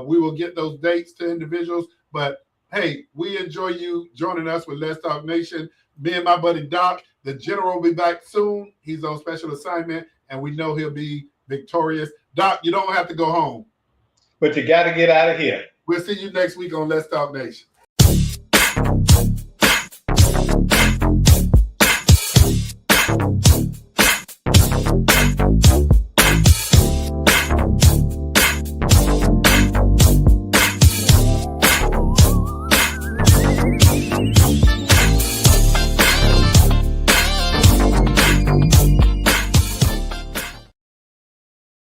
We will get those dates to individuals, but hey, we enjoy you joining us with Let's Talk Nation. Me and my buddy Doc, the general, will be back soon. He's on special assignment, and we know he'll be victorious. Doc, you don't have to go home, but you got to get out of here. We'll see you next week on Let's Talk Nation.